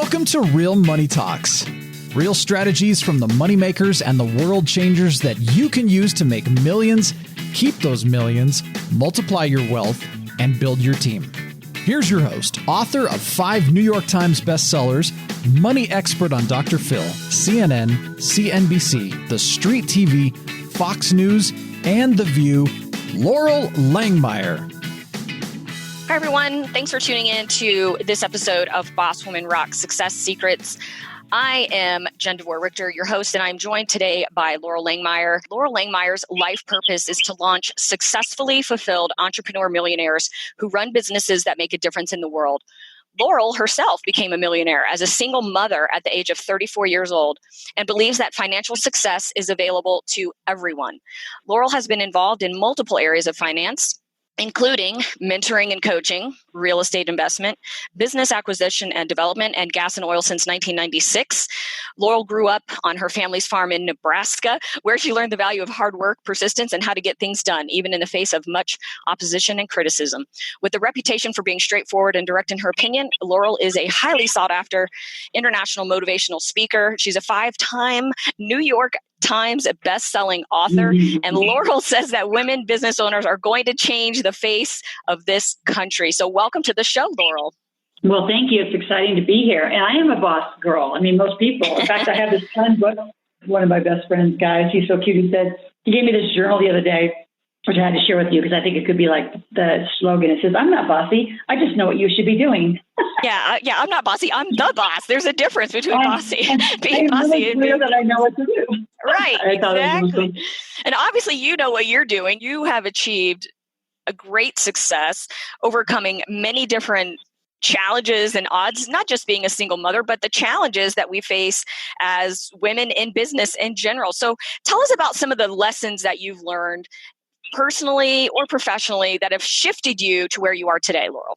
Welcome to Real Money Talks. Real strategies from the moneymakers and the world changers that you can use to make millions, keep those millions, multiply your wealth, and build your team. Here's your host, author of 5 New York Times bestsellers, money expert on Dr. Phil, CNN, CNBC, The Street TV, Fox News, and The View, Loral Langemeier. Hi, everyone. Thanks for tuning in to this episode of Boss Woman Rock Success Secrets. I am Devore Richter, your host, and I'm joined today by Loral Langemeier. Loral Langemeier's life purpose is to launch successfully fulfilled entrepreneur millionaires who run businesses that make a difference in the world. Loral herself became a millionaire as a single mother at the age of 34 years old and believes that financial success is available to everyone. Loral has been involved in multiple areas of finance, including mentoring and coaching, real estate investment, business acquisition and development, and gas and oil since 1996. Loral grew up on her family's farm in Nebraska, where she learned the value of hard work, persistence, and how to get things done, even in the face of much opposition and criticism. With a reputation for being straightforward and direct in her opinion, Loral is a highly sought-after international motivational speaker. She's a 5-time New York Times best-selling author, and Loral says that women business owners are going to change the face of this country. So welcome to the show, Loral. Well, thank you. It's exciting to be here. And I am a boss girl. I mean, most people. In fact, I have this fun book. One of my best friends, guys, he's so cute. He gave me this journal the other day, which I had to share with you because I think it could be like the slogan. It says, "I'm not bossy. I just know what you should be doing." Yeah, I'm not bossy. I'm the boss. There's a difference between bossy and being bossy and being that I know what to do. Right, exactly. And obviously, you know what you're doing. You have achieved a great success, overcoming many different challenges and odds, not just being a single mother, but the challenges that we face as women in business in general. So tell us about some of the lessons that you've learned personally or professionally that have shifted you to where you are today, Loral.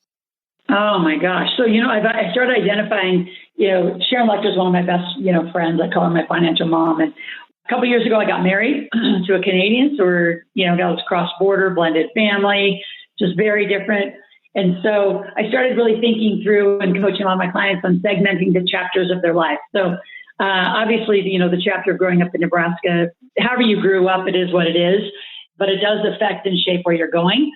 Oh my gosh. So, I started identifying, Sharon Lecter is one of my best, friends. I call her my financial mom. And a couple of years ago, I got married to a Canadian. So got this cross-border blended family, just very different. And so I started really thinking through and coaching a lot of my clients on segmenting the chapters of their life. So obviously, the chapter of growing up in Nebraska, however you grew up, it is what it is, but it does affect and shape where you're going.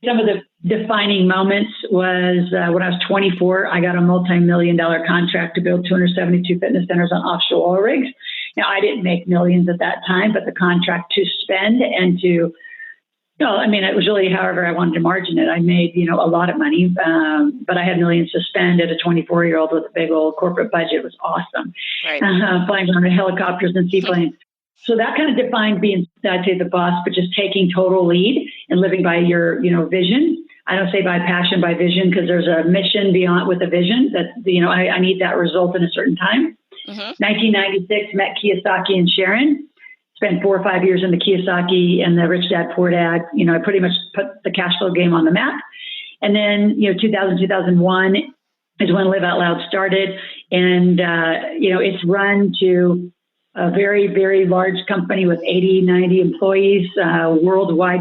Some of the defining moments was when I was 24, I got a multi-million-dollar contract to build 272 fitness centers on offshore oil rigs. Now, I didn't make millions at that time, but the contract to spend and to it was really however I wanted to margin it. I made, a lot of money, but I had millions to spend at a 24-year-old with a big old corporate budget. It was awesome. Right. Flying around in helicopters and seaplanes. So that kind of defined being, I'd say, the boss, but just taking total lead and living by your, vision. I don't say by passion, by vision, because there's a mission beyond with a vision that, I need that result in a certain time. 1996, met Kiyosaki and Sharon. Spent 4 or 5 years in the Kiyosaki and the Rich Dad, Poor Dad. I pretty much put the cash flow game on the map. And then, 2000, 2001 is when Live Out Loud started. And, it's run to a very, very large company with 80, 90 employees, worldwide,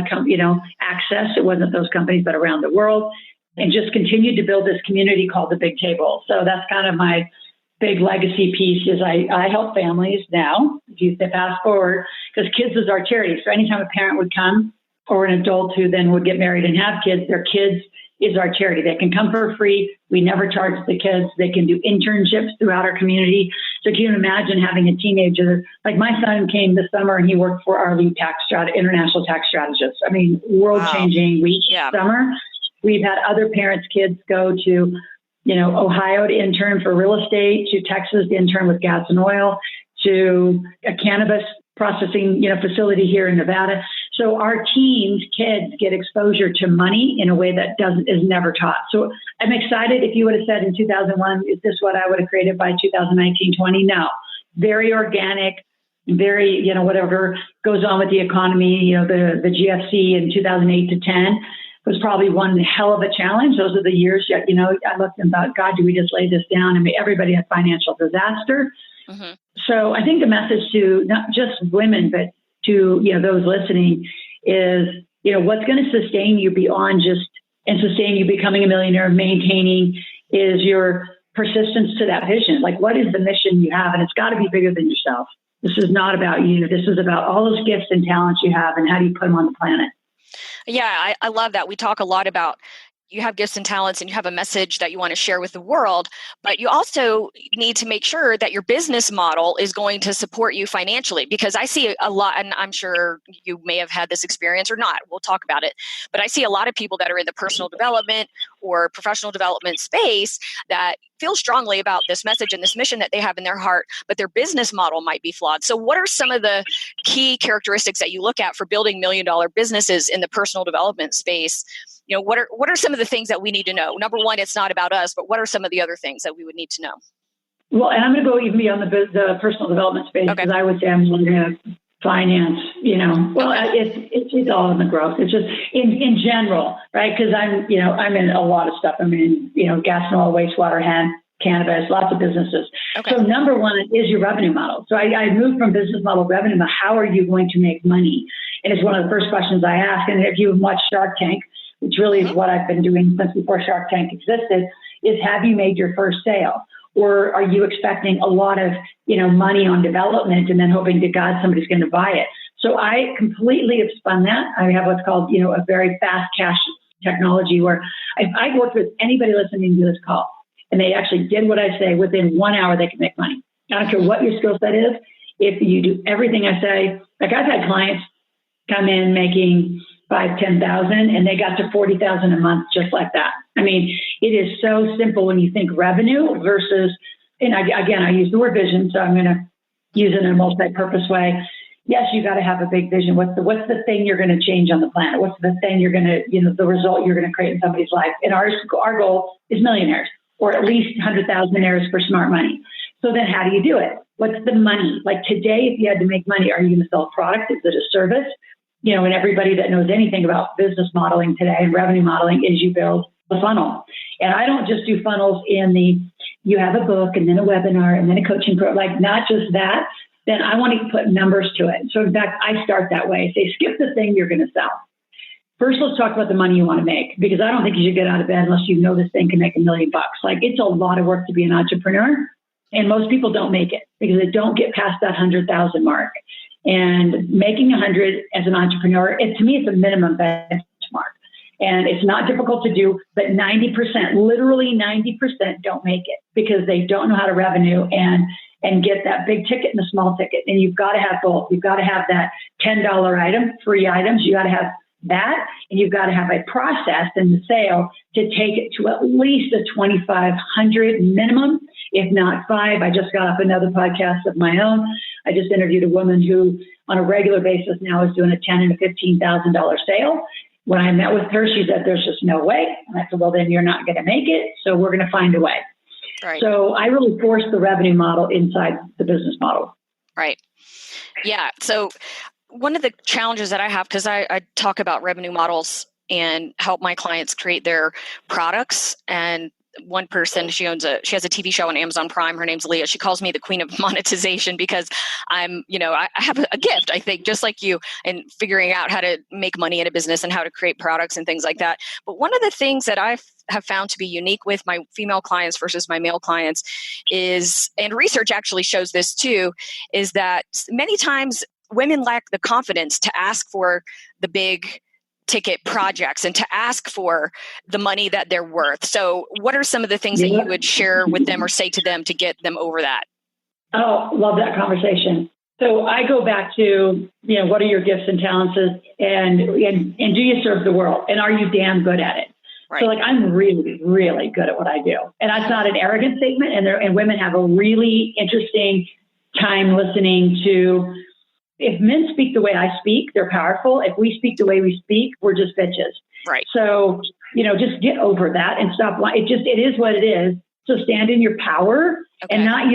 access. It wasn't those companies, but around the world. And just continued to build this community called The Big Table. So that's kind of my big legacy piece is I help families now, if you fast forward, because kids is our charity. So anytime a parent would come or an adult who then would get married and have kids, their kids is our charity. They can come for free. We never charge the kids. They can do internships throughout our community. So can you imagine having a teenager, like my son came this summer and he worked for our lead international tax strategist. I mean, world-changing week summer. We've had other parents' kids go to Ohio to intern for real estate, to Texas to intern with gas and oil, to a cannabis processing, facility here in Nevada. So our teens, kids get exposure to money in a way that is never taught. So I'm excited. If you would have said in 2001, is this what I would have created by 2019-20? No, very organic, very, whatever goes on with the economy, the GFC in 2008 to 10. Was probably one hell of a challenge. Those are the years that, I looked and thought, God, do we just lay this down? I mean, everybody had financial disaster. So I think the message to not just women, but to, those listening is, what's going to sustain you beyond and sustain you becoming a millionaire, maintaining is your persistence to that vision. Like, what is the mission you have? And it's got to be bigger than yourself. This is not about you. This is about all those gifts and talents you have and how do you put them on the planet. Yeah, I love that. We talk a lot about you have gifts and talents and you have a message that you want to share with the world, but you also need to make sure that your business model is going to support you financially, because I see a lot, and I'm sure you may have had this experience or not, we'll talk about it, but I see a lot of people that are in the personal development or professional development space that feel strongly about this message and this mission that they have in their heart, but their business model might be flawed. So what are some of the key characteristics that you look at for building $1 million businesses in the personal development space? What are some of the things that we need to know? Number one, it's not about us, but what are some of the other things that we would need to know? Well, and I'm going to go even beyond the personal development space, because I would say I'm looking at finance, well, it's all in the growth. It's just in general, right? Because I'm in a lot of stuff. I'm in, gas and oil, wastewater, hemp, cannabis, lots of businesses. Okay. So number one is your revenue model. So I moved from business model to revenue model. How are you going to make money? And it's one of the first questions I ask. And if you've watched Shark Tank, which really is what I've been doing since before Shark Tank existed, is have you made your first sale? Or are you expecting a lot of, money on development and then hoping to God somebody's going to buy it? So I completely have spun that. I have what's called, a very fast cash technology where I worked with anybody listening to this call and they actually did what I say, within 1 hour, they can make money. I don't care what your skill set is. If you do everything I say, like I've had clients come in making $5,000-$10,000 and they got to $40,000 a month just like that. I mean, it is so simple when you think revenue versus, and again, I use the word vision, so I'm going to use it in a multi-purpose way. Yes, you got to have a big vision. What's the thing you're going to change on the planet? What's the thing you're going to, the result you're going to create in somebody's life? And our goal is millionaires, or at least 100,000 heirs for smart money. So then how do you do it? What's the money? Like today, if you had to make money, are you going to sell a product? Is it a service? And everybody that knows anything about business modeling today and revenue modeling is you build a funnel. And I don't just do funnels you have a book and then a webinar and then a coaching program, like not just that. Then I want to put numbers to it. So in fact, I start that way. Say, skip the thing you're going to sell. First, let's talk about the money you want to make, because I don't think you should get out of bed unless you know this thing can make $1 million. Like it's a lot of work to be an entrepreneur. And most people don't make it because they don't get past that 100,000 mark. And making 100 as an entrepreneur, to me, it's a minimum benchmark. And it's not difficult to do, but 90%, literally 90% don't make it because they don't know how to revenue and get that big ticket and the small ticket. And you've got to have both. You've got to have that $10 item, free items. You got to have that, and you've got to have a process in the sale to take it to at least a 2,500 minimum, if not 5. I just got off another podcast of my own. I just interviewed a woman who on a regular basis now is doing a $10,000 and a $15,000 sale. When I met with her, she said, there's just no way. And I said, well, then you're not going to make it. So we're going to find a way. Right. So I really forced the revenue model inside the business model. Right. Yeah. So one of the challenges that I have, because I talk about revenue models and help my clients create their products. And one person, she has a TV show on Amazon Prime. Her name's Leah. She calls me the queen of monetization because I have a gift, I think, just like you, in figuring out how to make money in a business and how to create products and things like that. But one of the things that I have found to be unique with my female clients versus my male clients is, and research actually shows this too, is that many times women lack the confidence to ask for the big ticket projects and to ask for the money that they're worth. So what are some of the things that you would share with them or say to them to get them over that? Oh, love that conversation. So I go back to, what are your gifts and talents and do you serve the world? And are you damn good at it? Right. So like, I'm really, really good at what I do. And that's not an arrogant statement. And women have a really interesting time listening to, if men speak the way I speak, they're powerful. If we speak the way we speak, we're just bitches. Right. So, just get over that and stop. It is what it is. So stand in your power and not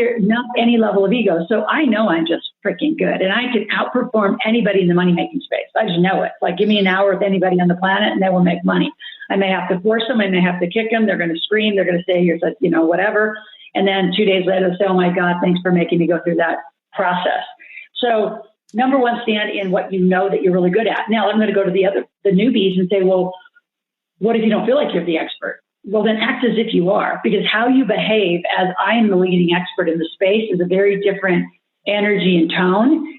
any level of ego. So I know I'm just freaking good and I can outperform anybody in the money making space. I just know it. Like give me an hour with anybody on the planet and they will make money. I may have to force them. I may have to kick them. They're going to scream. They're going to say, here's whatever. And then 2 days later, they'll say, oh my God, thanks for making me go through that process. So number one, stand in what you know that you're really good at. Now I'm going to go to the newbies and say, well, what if you don't feel like you're the expert? Well, then act as if you are, because how you behave as I am the leading expert in the space is a very different energy and tone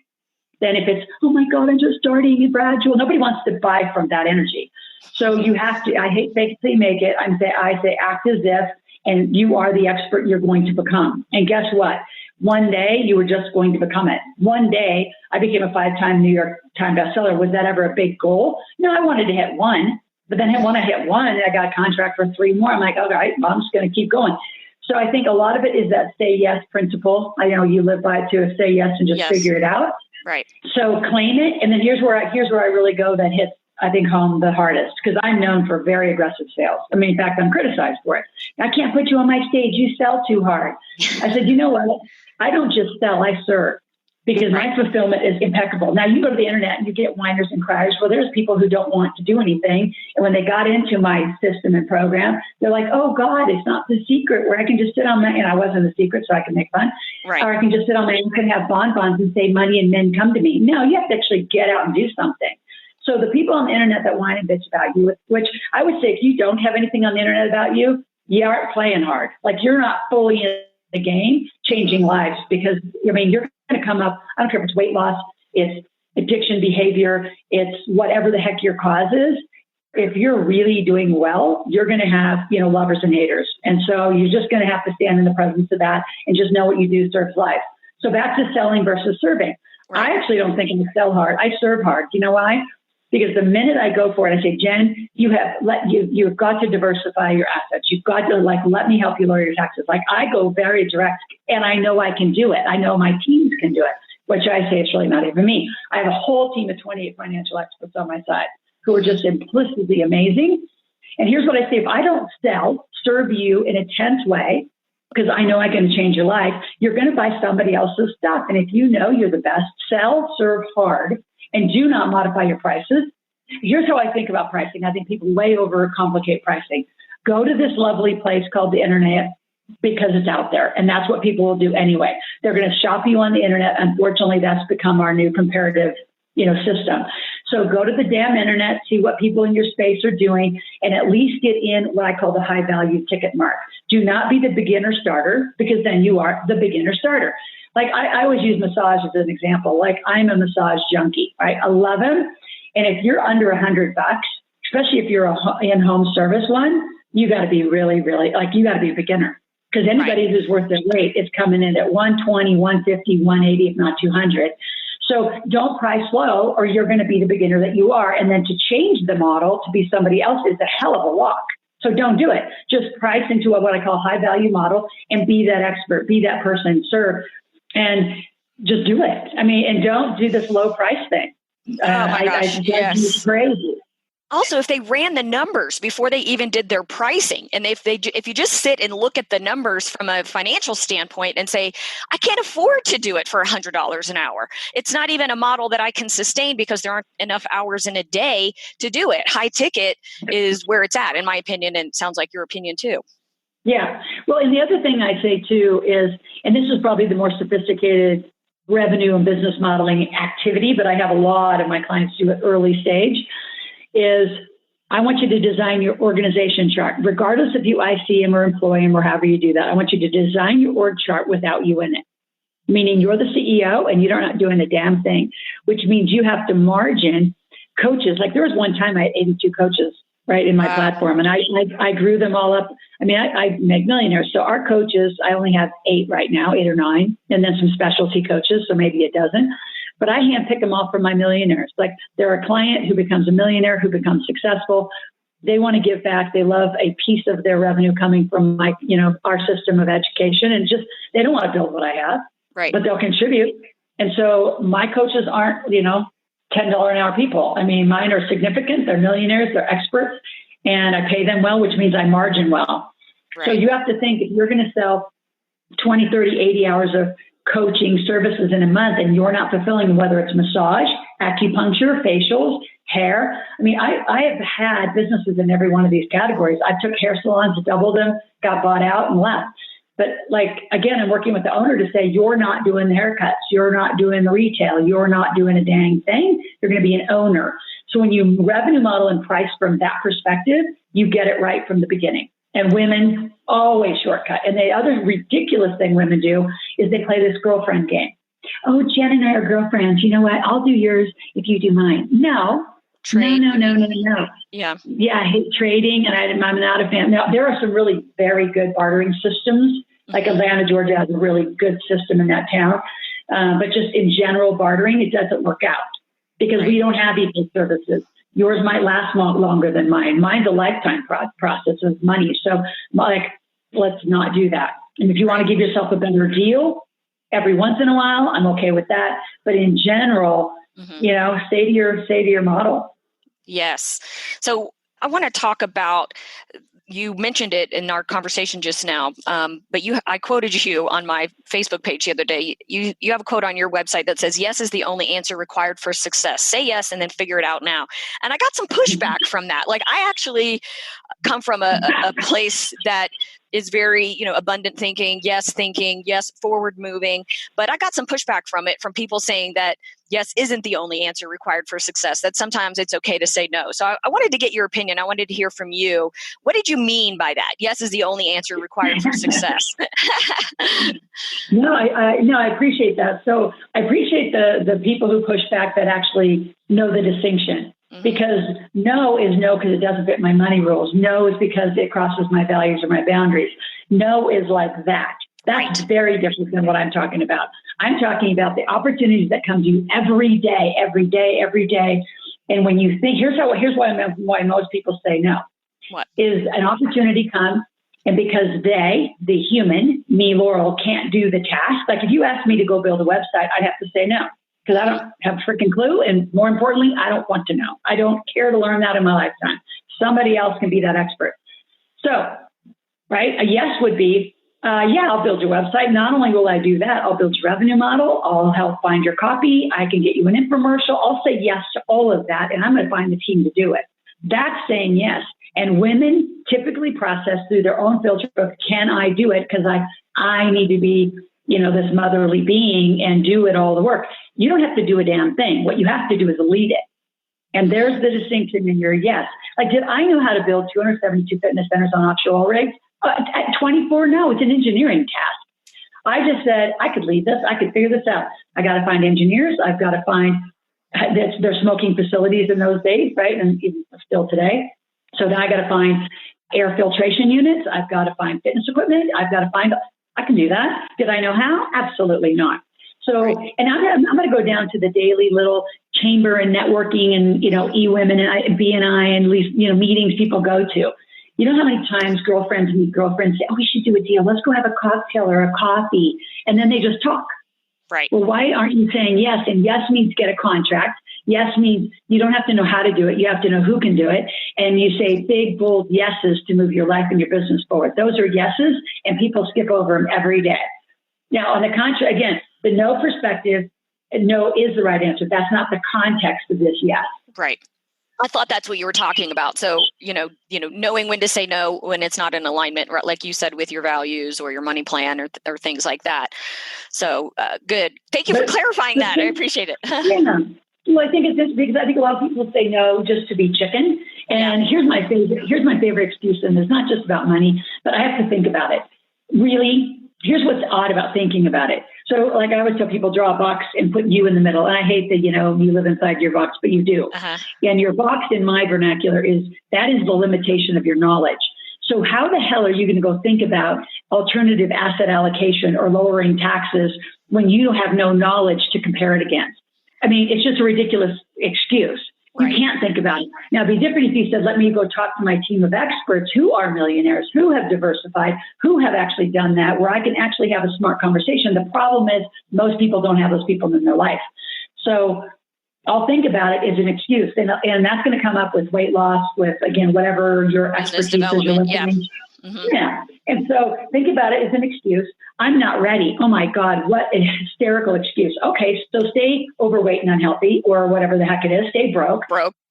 than if it's, oh my God, I'm just starting and gradual. Nobody wants to buy from that energy. So you have to, I hate fake it till you make it. I say act as if, and you are the expert you're going to become. And guess what? One day you were just going to become it. One day I became a 5-time New York Times bestseller. Was that ever a big goal? No, I wanted to hit one. But then when I hit one, I got a contract for 3 more. I'm like, all right, well, I'm just going to keep going. So I think a lot of it is that say yes principle. I know you live by it too. Say yes and just figure it out. Right. So claim it. And then here's where I really go that hits, I think, home the hardest, because I'm known for very aggressive sales. I mean, in fact, I'm criticized for it. I can't put you on my stage. You sell too hard. I said, you know what? I don't just sell, I serve, because my fulfillment is impeccable. Now, you go to the internet and you get whiners and criers. Well, there's people who don't want to do anything. And when they got into my system and program, they're like, oh, God, it's not The Secret where I can just sit on my, and I wasn't The Secret, so I can make fun. Right. Or I can just sit on my, and have bonbons and save money and men come to me. No, you have to actually get out and do something. So the people on the internet that whine and bitch about you, which I would say if you don't have anything on the internet about you, you aren't playing hard. Like you're not fully in the game changing lives, because, I mean, you're going to come up, I don't care if it's weight loss, it's addiction behavior, it's whatever the heck your cause is. If you're really doing well, you're going to have, lovers and haters. And so you're just going to have to stand in the presence of that and just know what you do serves life. So back to selling versus serving. Right. I actually don't think I sell hard. I serve hard. You know why? Because the minute I go for it, I say, Jen, you've got to diversify your assets. You've got to let me help you lower your taxes. Like I go very direct, and I know I can do it. I know my teams can do it, which I say it's really not even me. I have a whole team of 28 financial experts on my side who are just implicitly amazing. And here's what I say: if I don't serve you in a tense way, because I know I can change your life, you're going to buy somebody else's stuff. And if you know you're the best, sell, serve hard. And do not modify your prices. Here's how I think about pricing. I think people way overcomplicate pricing. Go to this lovely place called the internet because it's out there. And that's what people will do anyway. They're going to shop you on the internet. Unfortunately, that's become our new comparative, system. So go to the damn internet, see what people in your space are doing, and at least get in what I call the high value ticket mark. Do not be the beginner starter, because then you are the beginner starter. Like I always use massage as an example. Like I'm a massage junkie, right? I love them. And if you're under $100, especially if you're a in-home service one, you got to be really, really, you got to be a beginner, because anybody who's worth their weight is coming in at 120, 150, 180, if not 200. So don't price low, or you're going to be the beginner that you are. And then to change the model to be somebody else is a hell of a walk. So don't do it. Just price into what I call high value model and be that expert, be that person, serve. And just do it. I mean, and don't do this low price thing. Oh my gosh, yes. Crazy. Also, if they ran the numbers before they even did their pricing, and if you just sit and look at the numbers from a financial standpoint and say, I can't afford to do it for $100 an hour. It's not even a model that I can sustain because there aren't enough hours in a day to do it. High ticket is where it's at, in my opinion, and it sounds like your opinion too. Yeah. Well, and the other thing I say too is, and this is probably the more sophisticated revenue and business modeling activity, but I have a lot of my clients do it early stage, is I want you to design your organization chart, regardless if you IC them or employ them or however you do that. I want you to design your org chart without you in it, meaning you're the CEO and you're not doing a damn thing, which means you have to margin coaches. Like there was one time I had 82 coaches, right, in my platform, and I grew them all up. I mean, I make millionaires. So our coaches, I only have 8 right now, 8 or 9, and then some specialty coaches, so maybe a dozen. But I handpick them all from my millionaires. Like they're a client who becomes a millionaire, who becomes successful. They want to give back. They love a piece of their revenue coming from our system of education, and just they don't want to build what I have, right? But they'll contribute. And so my coaches aren't $10 an hour people. I mean, mine are significant. They're millionaires. They're experts, and I pay them well, which means I margin well. Right. So you have to think if you're going to sell 20, 30, 80 hours of coaching services in a month and you're not fulfilling them, whether it's massage, acupuncture, facials, hair. I mean, I have had businesses in every one of these categories. I took hair salons, doubled them, got bought out and left. But again, I'm working with the owner to say, you're not doing the haircuts. You're not doing the retail. You're not doing a dang thing. You're going to be an owner. So when you revenue model and price from that perspective, you get it right from the beginning. And women always shortcut. And the other ridiculous thing women do is they play this girlfriend game. Oh, Jen and I are girlfriends. You know what? I'll do yours if you do mine. No. Trade. No. Yeah. Yeah, I hate trading, and I'm not a fan. Now, there are some really very good bartering systems. Like Atlanta, Georgia has a really good system in that town. But just in general, bartering, it doesn't work out because we don't have equal services. Yours might last longer than mine. Mine's a lifetime process of money. So, like, let's not do that. And if you want to give yourself a better deal every once in a while, I'm okay with that. But in general, stay to your model. Yes. So I want to talk about, you mentioned it in our conversation just now, but I quoted you on my Facebook page the other day. You have a quote on your website that says, yes is the only answer required for success. Say yes and then figure it out now. And I got some pushback from that. Like, I actually come from a place that is very, abundant thinking, yes, forward moving. But I got some pushback from people saying that yes isn't the only answer required for success, that sometimes it's okay to say no. So I wanted to get your opinion. I wanted to hear from you. What did you mean by that? Yes is the only answer required for success. No, I appreciate that. So I appreciate the people who push back that actually know the distinction. Because no is no because it doesn't fit my money rules. No is because it crosses my values or my boundaries. No is like that. That's very different than what I'm talking about. I'm talking about the opportunities that come to you every day. And when you think, here's why most people say no. What? Is an opportunity comes, and because the human, me, Loral, can't do the task. Like if you asked me to go build a website, I'd have to say no. Because I don't have a freaking clue. And more importantly, I don't want to know. I don't care to learn that in my lifetime. Somebody else can be that expert. So, right, a yes would be, I'll build your website. Not only will I do that, I'll build your revenue model. I'll help find your copy. I can get you an infomercial. I'll say yes to all of that. And I'm going to find the team to do it. That's saying yes. And women typically process through their own filter of, can I do it? Because I need to be, this motherly being and do it all the work. You don't have to do a damn thing. What you have to do is lead it. And there's the distinction in your yes. Like, did I know how to build 272 fitness centers on offshore rigs? At 24, no, it's an engineering task. I just said, I could lead this. I could figure this out. I got to find engineers. I've got to find, there's smoking facilities in those days, right? And even still today. So now I got to find air filtration units. I've got to find fitness equipment. I can do that. Did I know how? Absolutely not. So, and I'm going to go down to the daily little chamber and networking and, e-women and BNI and meetings people go to. You know how many times girlfriends meet girlfriends say, oh, we should do a deal. Let's go have a cocktail or a coffee. And then they just talk. Right. Well, why aren't you saying yes? And yes means get a contract. Yes means you don't have to know how to do it. You have to know who can do it. And you say big, bold yeses to move your life and your business forward. Those are yeses, and people skip over them every day. Now, on the contrary, again, the no perspective, no is the right answer. That's not the context of this yes. Right. I thought that's what you were talking about. So, knowing when to say no when it's not in alignment, right, like you said, with your values or your money plan or things like that. So, good. Thank you for clarifying that. I appreciate it. Yeah. Well, I think it's just because I think a lot of people say no just to be chicken. And here's my favorite excuse, and it's not just about money, but I have to think about it. Really, here's what's odd about thinking about it. So, like I always tell people, draw a box and put you in the middle. And I hate that, you live inside your box, but you do. Uh-huh. And your box in my vernacular is the limitation of your knowledge. So how the hell are you going to go think about alternative asset allocation or lowering taxes when you have no knowledge to compare it against? I mean, it's just a ridiculous excuse. You can't think about it. Now, it'd be different if you said, let me go talk to my team of experts who are millionaires, who have diversified, who have actually done that, where I can actually have a smart conversation. The problem is most people don't have those people in their life. So I'll think about it as an excuse. And that's going to come up with weight loss, with, again, whatever your expertise is. Yeah. And so think about it as an excuse. I'm not ready. Oh my God, what a hysterical excuse. Okay, so stay overweight and unhealthy, or whatever the heck it is. Stay broke.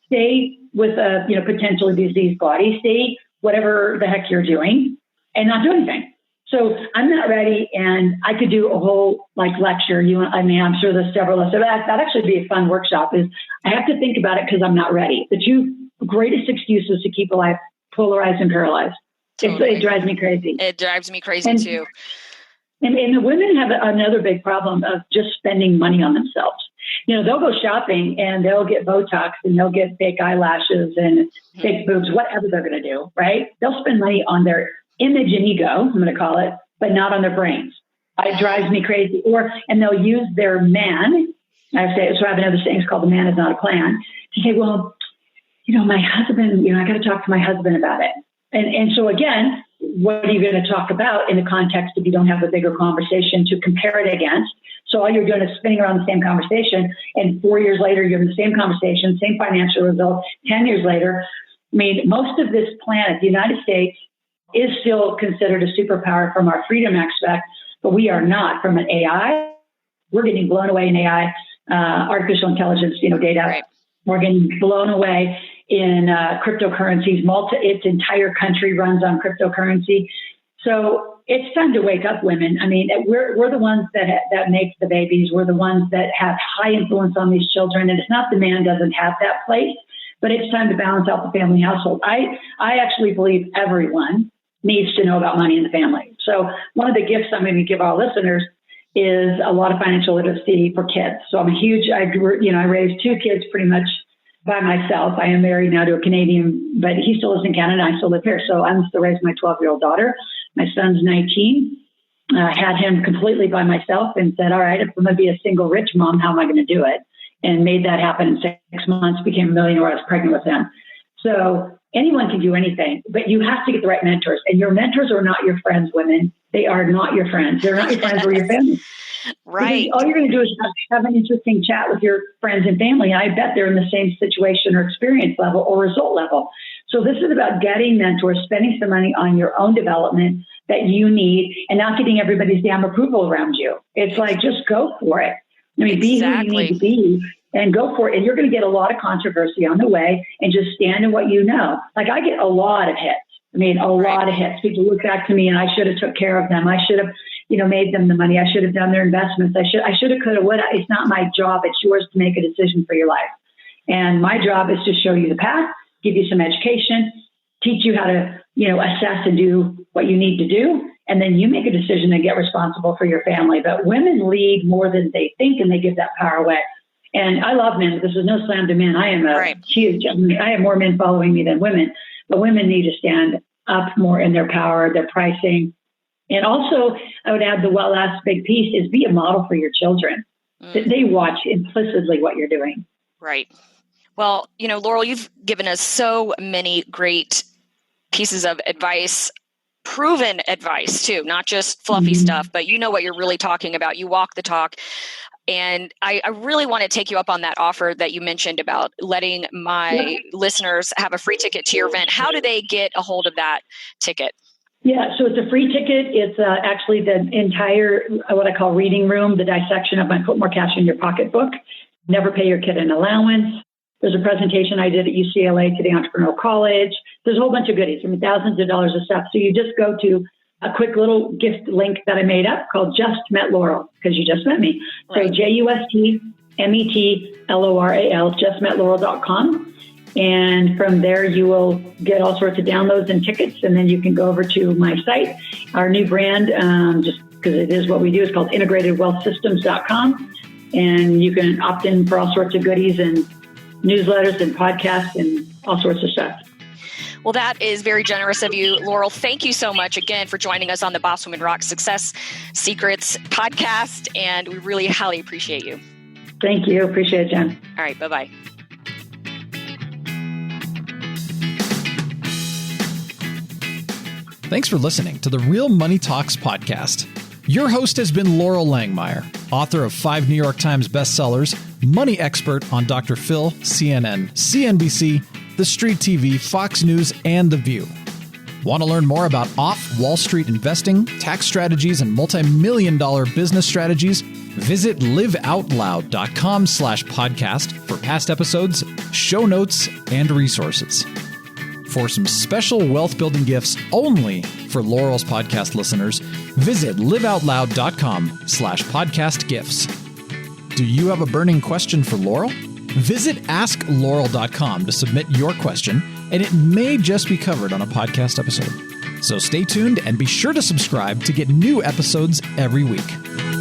Stay with a potentially diseased body. Stay whatever the heck you're doing, and not do anything. So I'm not ready, and I could do a whole lecture. I'm sure there's several of us. So that'd actually be a fun workshop. Is I have to think about it because I'm not ready. The two greatest excuses to keep a life polarized and paralyzed. Totally. It drives me crazy. It drives me crazy too. And the women have another big problem of just spending money on themselves. They'll go shopping and they'll get Botox and they'll get fake eyelashes and fake boobs, whatever they're going to do, right? They'll spend money on their image and ego, I'm going to call it, but not on their brains. It drives me crazy. And they'll use their man. I have another saying, it's called the man is not a plan, to say, well, my husband, I got to talk to my husband about it. And so again, what are you going to talk about in the context if you don't have a bigger conversation to compare it against? So all you're doing is spinning around the same conversation. And 4 years later, you're in the same conversation, same financial results. 10 years later, most of this planet, the United States, is still considered a superpower from our freedom aspect, but we are not from an AI. We're getting blown away in AI, artificial intelligence, data. Right. We're getting blown away in cryptocurrencies. Its entire country runs on cryptocurrency. So it's time to wake up, women. We're the ones that make the babies. We're the ones that have high influence on these children. And it's not the man doesn't have that place, but it's time to balance out the family household. I actually believe everyone needs to know about money in the family. So one of the gifts I'm going to give our listeners is a lot of financial literacy for kids. So I raised 2 kids pretty much by myself. I am married now to a Canadian, but he still lives in Canada. I still live here. So I'm still raising my 12-year-old daughter. My son's 19. Had him completely by myself and said, all right, if I'm going to be a single rich mom, how am I going to do it? And made that happen in 6 months, became a millionaire. I was pregnant with him. So anyone can do anything, but you have to get the right mentors. And your mentors are not your friends, women. They are not your friends. They're not your friends or your family. Right. Because all you're going to do is have an interesting chat with your friends and family. I bet they're in the same situation or experience level or result level. So this is about getting mentors, spending some money on your own development that you need, and not getting everybody's damn approval around you. It's like, just go for it. Be who you need to be and go for it. And you're going to get a lot of controversy on the way, and just stand in what you know. Like, I get a lot of hits. A lot of hits. People look back to me and I should have took care of them. I should have, made them the money. I should have done their investments. I should have, could have, would have. It's not my job. It's yours to make a decision for your life. And my job is to show you the path, give you some education, teach you how to, assess and do what you need to do. And then you make a decision and get responsible for your family. But women lead more than they think, and they give that power away. And I love men. This is no slam to men. I am huge. I have more men following me than women. But women need to stand up more in their power, their pricing. And also, I would add the last big piece is be a model for your children. They watch implicitly what you're doing. Right. Well, Loral, you've given us so many great pieces of advice, proven advice too, not just fluffy stuff, but you know what you're really talking about. You walk the talk. And I really want to take you up on that offer that you mentioned about letting my listeners have a free ticket to your event. How do they get a hold of that ticket? Yeah, so it's a free ticket. It's actually the entire, what I call reading room, the dissection of my Put More Cash in Your Pocketbook. Never pay your kid an allowance. There's a presentation I did at UCLA to the Entrepreneurial College. There's a whole bunch of goodies, thousands of dollars of stuff. So you just go to a quick little gift link that I made up called Just Met Loral, because you just met me. Right. So JustMetLoral, justmetloral.com. And from there, you will get all sorts of downloads and tickets. And then you can go over to my site. Our new brand, just because it is what we do, is called integratedwealthsystems.com. And you can opt in for all sorts of goodies and newsletters and podcasts and all sorts of stuff. Well, that is very generous of you, Loral. Thank you so much again for joining us on the Boss Woman Rock Success Secrets podcast. And we really highly appreciate you. Thank you. Appreciate it, Jen. All right. Bye-bye. Thanks for listening to the Real Money Talks podcast. Your host has been Loral Langemeier, author of 5 New York Times bestsellers, money expert on Dr. Phil, CNN, CNBC, The Street TV, Fox News, and The View. Want to learn more about off-Wall Street investing, tax strategies, and multi-million-dollar business strategies? Visit liveoutloud.com/podcast for past episodes, show notes, and resources. For some special wealth-building gifts only for Loral's podcast listeners, visit liveoutloud.com/podcast gifts. Do you have a burning question for Loral? Visit askloral.com to submit your question, and it may just be covered on a podcast episode. So stay tuned and be sure to subscribe to get new episodes every week.